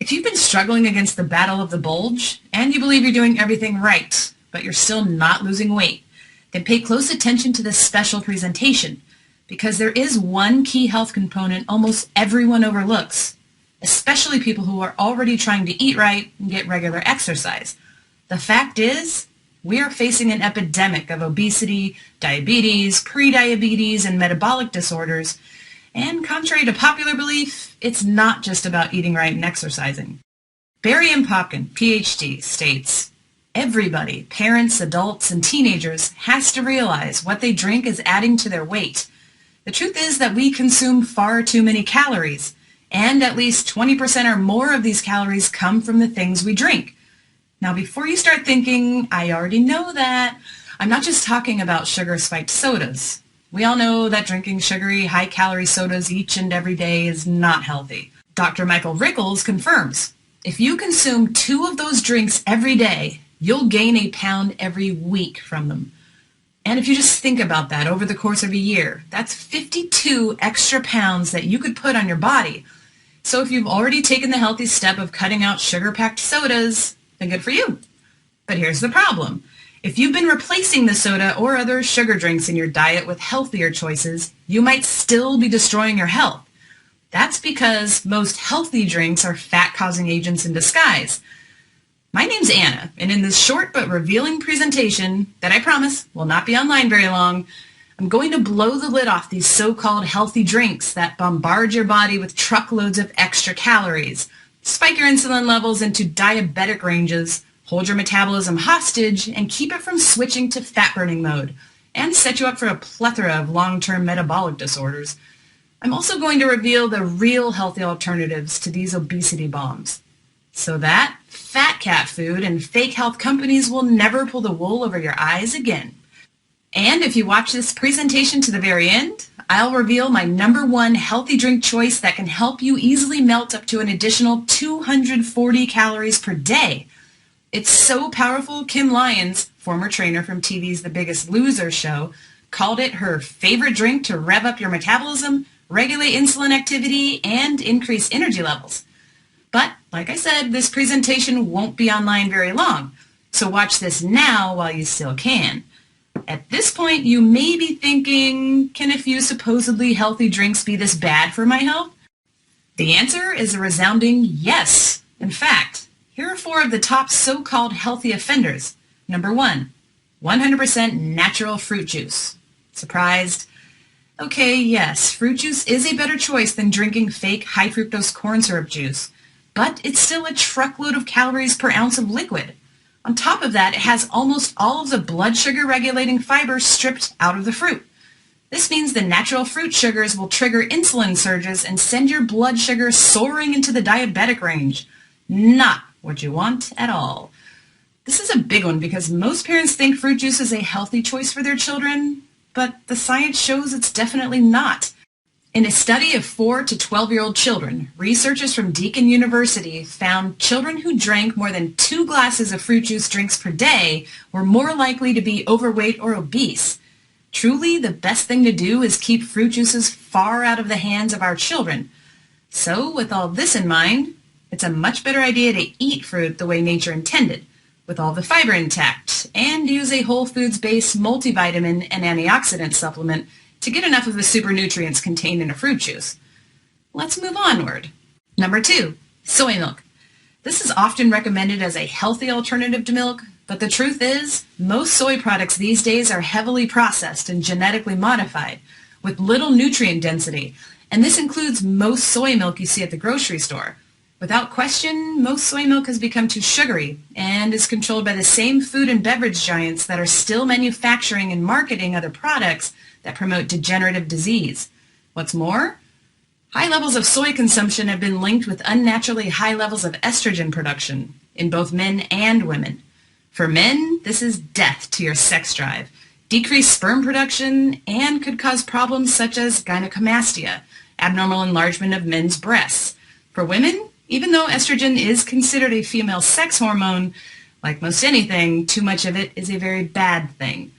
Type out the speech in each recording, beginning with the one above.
If you've been struggling against the battle of the bulge, and you believe you're doing everything right, but you're still not losing weight, then pay close attention to this special presentation, because there is one key health component almost everyone overlooks, especially people who are already trying to eat right and get regular exercise. The fact is, we are facing an epidemic of obesity, diabetes, prediabetes, and metabolic disorders. And contrary to popular belief, it's not just about eating right and exercising. Barry M. Popkin, PhD, states, everybody, parents, adults, and teenagers, has to realize what they drink is adding to their weight. The truth is that we consume far too many calories, and at least 20% or more of these calories come from the things we drink. Now, before you start thinking, I already know that, I'm not just talking about sugar-spiked sodas. We all know that drinking sugary, high-calorie sodas each and every day is not healthy. Dr. Michael Rickles confirms, if you consume 2 of those drinks every day, you'll gain a pound every week from them. And if you just think about that over the course of a year, that's 52 extra pounds that you could put on your body. So if you've already taken the healthy step of cutting out sugar-packed sodas, then good for you. But here's the problem. If you've been replacing the soda or other sugar drinks in your diet with healthier choices, you might still be destroying your health. That's because most healthy drinks are fat-causing agents in disguise. My name's Anna, and in this short but revealing presentation, that I promise will not be online very long, I'm going to blow the lid off these so-called healthy drinks that bombard your body with truckloads of extra calories, spike your insulin levels into diabetic ranges, hold your metabolism hostage, and keep it from switching to fat-burning mode, and set you up for a plethora of long-term metabolic disorders. I'm also going to reveal the real healthy alternatives to these obesity bombs, so that fat cat food and fake health companies will never pull the wool over your eyes again. And if you watch this presentation to the very end, I'll reveal my #1 healthy drink choice that can help you easily melt up to an additional 240 calories per day. It's so powerful, Kim Lyons, former trainer from TV's The Biggest Loser show, called it her favorite drink to rev up your metabolism, regulate insulin activity, and increase energy levels. But, like I said, this presentation won't be online very long, so watch this now while you still can. At this point, you may be thinking, can a few supposedly healthy drinks be this bad for my health? The answer is a resounding yes. In fact, here are 4 of the top so-called healthy offenders. #1, 100% natural fruit juice. Surprised? Okay, yes, fruit juice is a better choice than drinking fake high-fructose corn syrup juice, but it's still a truckload of calories per ounce of liquid. On top of that, it has almost all of the blood sugar regulating fiber stripped out of the fruit. This means the natural fruit sugars will trigger insulin surges and send your blood sugar soaring into the diabetic range. Not what you want at all. This is a big one because most parents think fruit juice is a healthy choice for their children, but the science shows it's definitely not. In a study of 4 to 12-year-old children, researchers from Deakin University found children who drank more than 2 glasses of fruit juice drinks per day were more likely to be overweight or obese. Truly, the best thing to do is keep fruit juices far out of the hands of our children. So, with all this in mind, it's a much better idea to eat fruit the way nature intended, with all the fiber intact, and use a whole foods-based multivitamin and antioxidant supplement to get enough of the super nutrients contained in a fruit juice. Let's move onward. #2, soy milk. This is often recommended as a healthy alternative to milk, but the truth is, most soy products these days are heavily processed and genetically modified, with little nutrient density, and this includes most soy milk you see at the grocery store. Without question, most soy milk has become too sugary and is controlled by the same food and beverage giants that are still manufacturing and marketing other products that promote degenerative disease. What's more, high levels of soy consumption have been linked with unnaturally high levels of estrogen production in both men and women. For men, this is death to your sex drive, decreased sperm production, and could cause problems such as gynecomastia, abnormal enlargement of men's breasts. For women, even though estrogen is considered a female sex hormone, like most anything, too much of it is a very bad thing.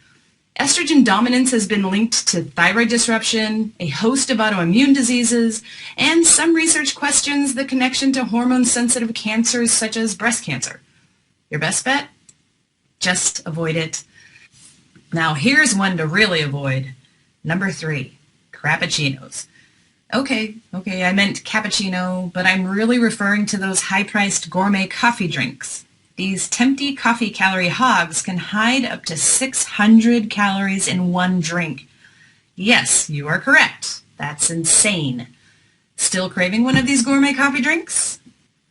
Estrogen dominance has been linked to thyroid disruption, a host of autoimmune diseases, and some research questions the connection to hormone-sensitive cancers such as breast cancer. Your best bet? Just avoid it. Now here's one to really avoid. Number 3, Crappuccinos. Okay, I meant cappuccino, but I'm really referring to those high-priced gourmet coffee drinks. These tempting coffee calorie hogs can hide up to 600 calories in one drink. Yes, you are correct. That's insane. Still craving one of these gourmet coffee drinks?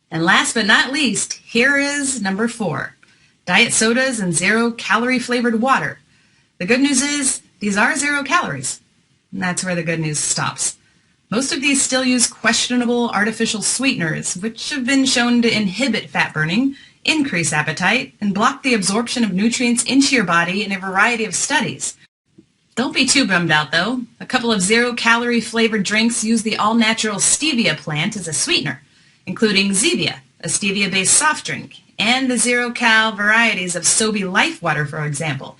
And last but not least, here is number 4, diet sodas and zero-calorie flavored water. The good news is these are 0 calories. And that's where the good news stops. Most of these still use questionable artificial sweeteners, which have been shown to inhibit fat burning, increase appetite, and block the absorption of nutrients into your body in a variety of studies. Don't be too bummed out, though. A couple of 0-calorie flavored drinks use the all-natural stevia plant as a sweetener, including Zevia, a stevia-based soft drink, and the 0-cal varieties of Sobe Life Water, for example.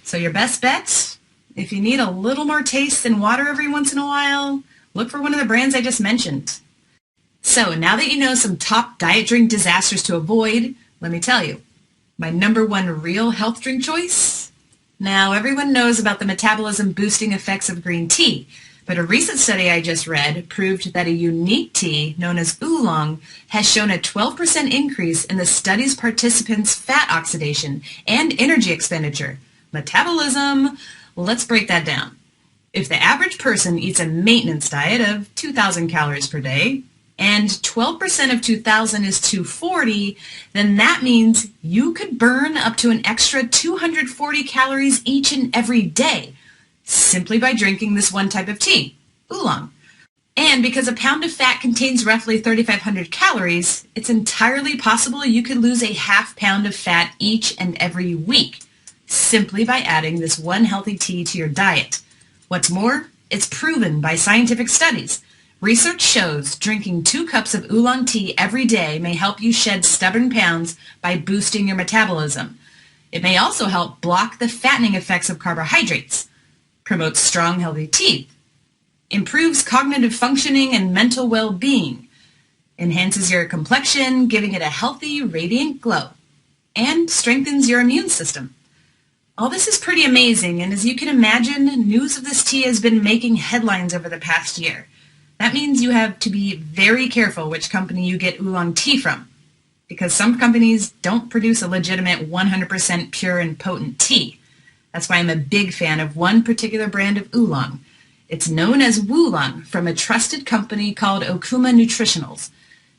So your best bet, if you need a little more taste than water every once in a while, look for one of the brands I just mentioned. So now that you know some top diet drink disasters to avoid, let me tell you, my number 1 real health drink choice? Now, everyone knows about the metabolism boosting effects of green tea, but a recent study I just read proved that a unique tea known as oolong has shown a 12% increase in the study's participants' fat oxidation and energy expenditure. Metabolism, let's break that down. If the average person eats a maintenance diet of 2,000 calories per day, and 12% of 2,000 is 240, then that means you could burn up to an extra 240 calories each and every day simply by drinking this one type of tea, oolong. And because a pound of fat contains roughly 3,500 calories, it's entirely possible you could lose a half pound of fat each and every week simply by adding this one healthy tea to your diet. What's more, it's proven by scientific studies. Research shows drinking 2 cups of oolong tea every day may help you shed stubborn pounds by boosting your metabolism. It may also help block the fattening effects of carbohydrates, promotes strong, healthy teeth, improves cognitive functioning and mental well-being, enhances your complexion, giving it a healthy, radiant glow, and strengthens your immune system. All this is pretty amazing, and as you can imagine, news of this tea has been making headlines over the past year. That means you have to be very careful which company you get oolong tea from, because some companies don't produce a legitimate 100% pure and potent tea. That's why I'm a big fan of one particular brand of oolong. It's known as Woolong from a trusted company called Okuma Nutritionals.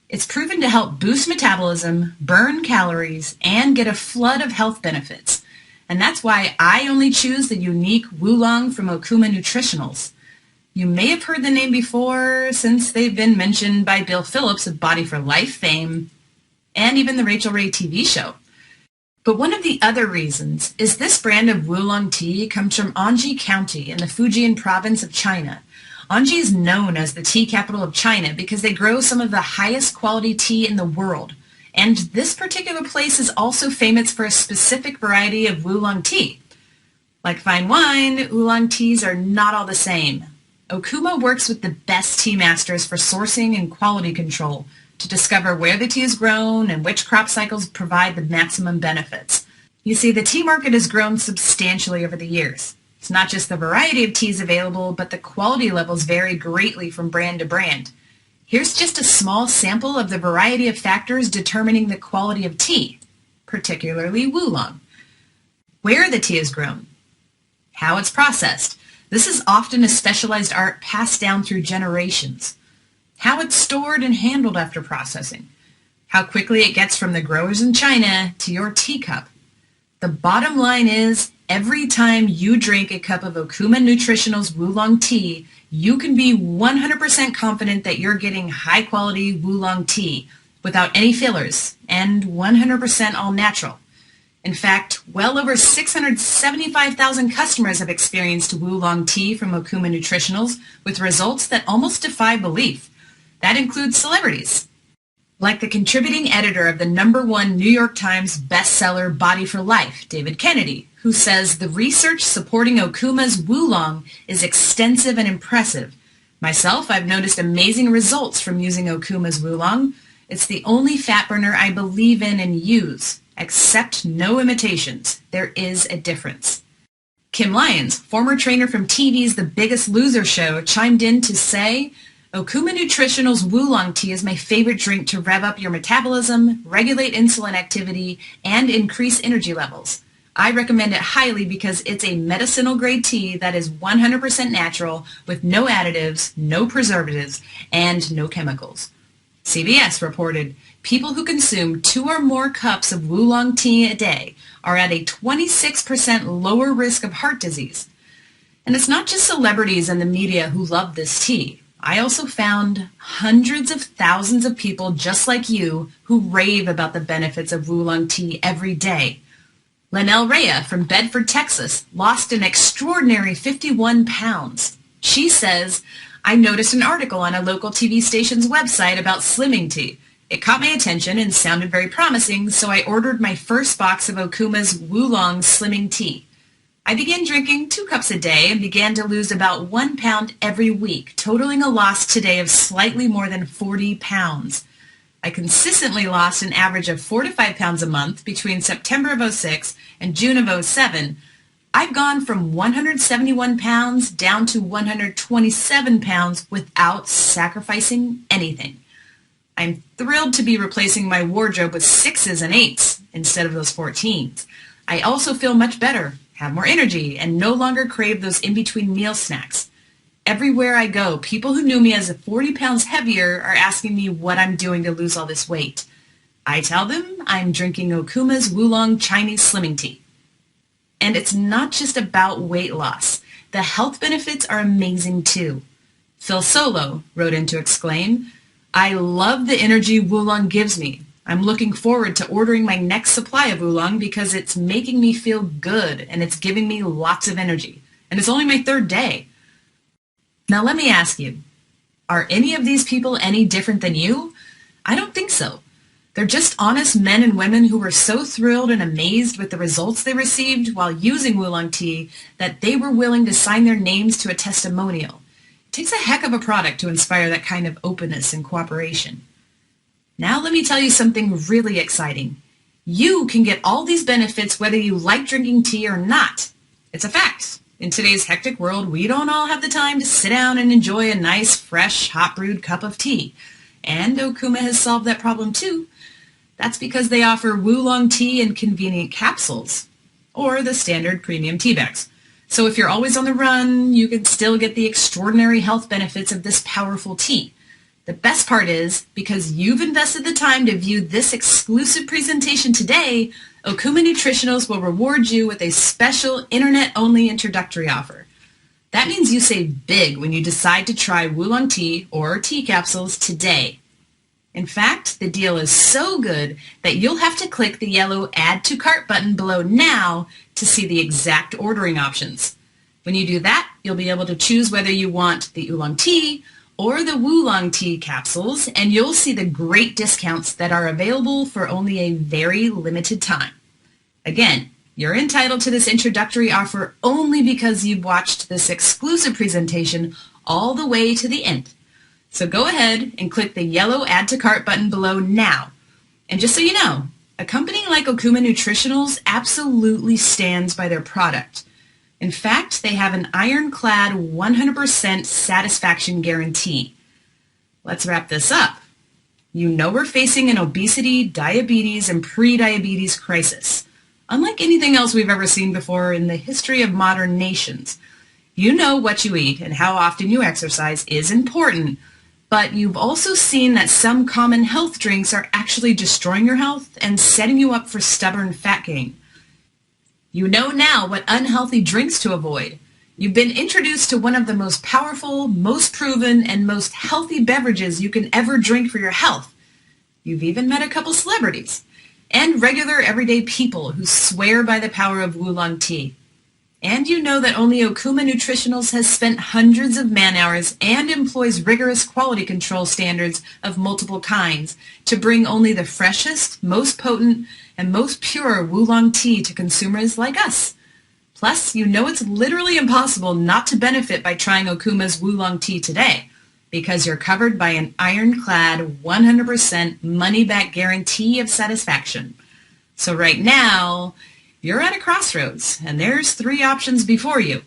It's proven to help boost metabolism, burn calories, and get a flood of health benefits. And that's why I only choose the unique Woolong from Okuma Nutritionals. You may have heard the name before since they've been mentioned by Bill Phillips of Body for Life fame and even the Rachel Ray TV show. But one of the other reasons is this brand of Woolong tea comes from Anji County in the Fujian province of China. Anji is known as the tea capital of China because they grow some of the highest quality tea in the world. And this particular place is also famous for a specific variety of Woolong tea. Like fine wine, oolong teas are not all the same. Okuma works with the best tea masters for sourcing and quality control to discover where the tea is grown and which crop cycles provide the maximum benefits. You see, the tea market has grown substantially over the years. It's not just the variety of teas available, but the quality levels vary greatly from brand to brand. Here's just a small sample of the variety of factors determining the quality of tea, particularly Woolong. Where the tea is grown, how it's processed. This is often a specialized art passed down through generations. How it's stored and handled after processing. How quickly it gets from the growers in China to your teacup. The bottom line is, every time you drink a cup of Okuma Nutritionals Woolong tea, you can be 100% confident that you're getting high-quality Woolong tea without any fillers and 100% all natural. In fact, well over 675,000 customers have experienced Woolong tea from Okuma Nutritionals with results that almost defy belief. That includes celebrities, like the contributing editor of the #1 New York Times bestseller Body for Life, David Kennedy, who says the research supporting Okuma's Wulong is extensive and impressive. Myself, I've noticed amazing results from using Okuma's Wulong. It's the only fat burner I believe in and use. Accept no imitations. There is a difference. Kim Lyons, former trainer from TV's The Biggest Loser show, chimed in to say, Okuma Nutritional's Wulong tea is my favorite drink to rev up your metabolism, regulate insulin activity, and increase energy levels. I recommend it highly because it's a medicinal grade tea that is 100% natural with no additives, no preservatives, and no chemicals. CBS reported people who consume 2 or more cups of Wulong tea a day are at a 26% lower risk of heart disease. And it's not just celebrities and the media who love this tea. I also found hundreds of thousands of people just like you who rave about the benefits of Wulong tea every day. Lanelle Rea from Bedford, Texas, lost an extraordinary 51 pounds. She says, I noticed an article on a local TV station's website about slimming tea. It caught my attention and sounded very promising, so I ordered my first box of Okuma's Wulong Slimming Tea. I began drinking 2 cups a day and began to lose about 1 pound every week, totaling a loss today of slightly more than 40 pounds. I consistently lost an average of 4 to 5 pounds a month between September of 06 and June of 07. I've gone from 171 pounds down to 127 pounds without sacrificing anything. I'm thrilled to be replacing my wardrobe with 6s and 8s instead of those 14s. I also feel much better, have more energy, and no longer crave those in-between meal snacks. Everywhere I go, people who knew me as 40 pounds heavier are asking me what I'm doing to lose all this weight. I tell them I'm drinking Okuma's Wulong Chinese Slimming Tea. And it's not just about weight loss. The health benefits are amazing too. Phil Solo wrote in to exclaim, I love the energy Wulong gives me. I'm looking forward to ordering my next supply of Wulong because it's making me feel good and it's giving me lots of energy. And it's only my 3rd day. Now let me ask you, are any of these people any different than you? I don't think so. They're just honest men and women who were so thrilled and amazed with the results they received while using Wulong tea that they were willing to sign their names to a testimonial. It takes a heck of a product to inspire that kind of openness and cooperation. Now let me tell you something really exciting. You can get all these benefits whether you like drinking tea or not. It's a fact. In today's hectic world, we don't all have the time to sit down and enjoy a nice, fresh, hot-brewed cup of tea. And Okuma has solved that problem too. That's because they offer Wulong tea in convenient capsules, or the standard premium tea bags. So if you're always on the run, you can still get the extraordinary health benefits of this powerful tea. The best part is, because you've invested the time to view this exclusive presentation today, Okuma Nutritionals will reward you with a special internet-only introductory offer. That means you save big when you decide to try Wulong tea or tea capsules today. In fact, the deal is so good that you'll have to click the yellow Add to Cart button below now to see the exact ordering options. When you do that, you'll be able to choose whether you want the oolong tea or the Wulong tea capsules, and you'll see the great discounts that are available for only a very limited time. Again, you're entitled to this introductory offer only because you've watched this exclusive presentation all the way to the end. So go ahead and click the yellow Add to Cart button below now. And just so you know, a company like Okuma Nutritionals absolutely stands by their product. In fact, they have an ironclad 100% satisfaction guarantee. Let's wrap this up. You know we're facing an obesity, diabetes, and pre-diabetes crisis, unlike anything else we've ever seen before in the history of modern nations. You know what you eat and how often you exercise is important, but you've also seen that some common health drinks are actually destroying your health and setting you up for stubborn fat gain. You know now what unhealthy drinks to avoid. You've been introduced to one of the most powerful, most proven, and most healthy beverages you can ever drink for your health. You've even met a couple celebrities and regular everyday people who swear by the power of Wulong tea. And you know that only Okuma Nutritionals has spent hundreds of man-hours and employs rigorous quality control standards of multiple kinds to bring only the freshest, most potent, and most pure Wulong tea to consumers like us. Plus, you know it's literally impossible not to benefit by trying Okuma's Oolong tea today, because you're covered by an ironclad 100% money-back guarantee of satisfaction. So right now, you're at a crossroads, and there's 3 options before you.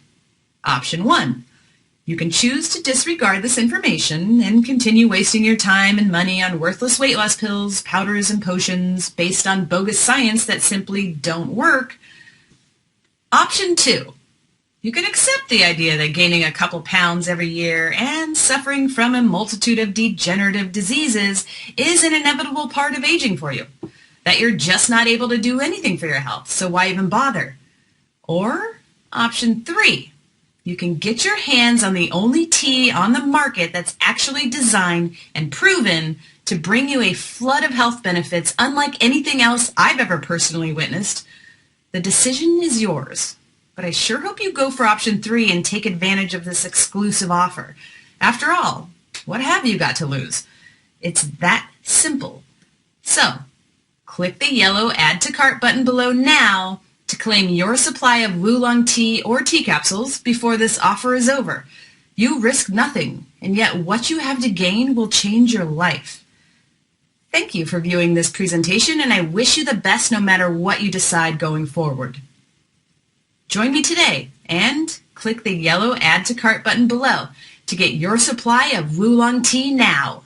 Option 1. You can choose to disregard this information and continue wasting your time and money on worthless weight loss pills, powders, and potions based on bogus science that simply don't work. Option 2. You can accept the idea that gaining a couple pounds every year and suffering from a multitude of degenerative diseases is an inevitable part of aging for you. That you're just not able to do anything for your health, so why even bother? Or option 3. You can get your hands on the only tea on the market that's actually designed and proven to bring you a flood of health benefits unlike anything else I've ever personally witnessed. The decision is yours, but I sure hope you go for option 3 and take advantage of this exclusive offer. After all, what have you got to lose? It's that simple. So, click the yellow Add to Cart button below now to claim your supply of Oolong tea or tea capsules before this offer is over. You risk nothing, and yet what you have to gain will change your life. Thank you for viewing this presentation, and I wish you the best no matter what you decide going forward. Join me today and click the yellow Add to Cart button below to get your supply of Oolong tea now.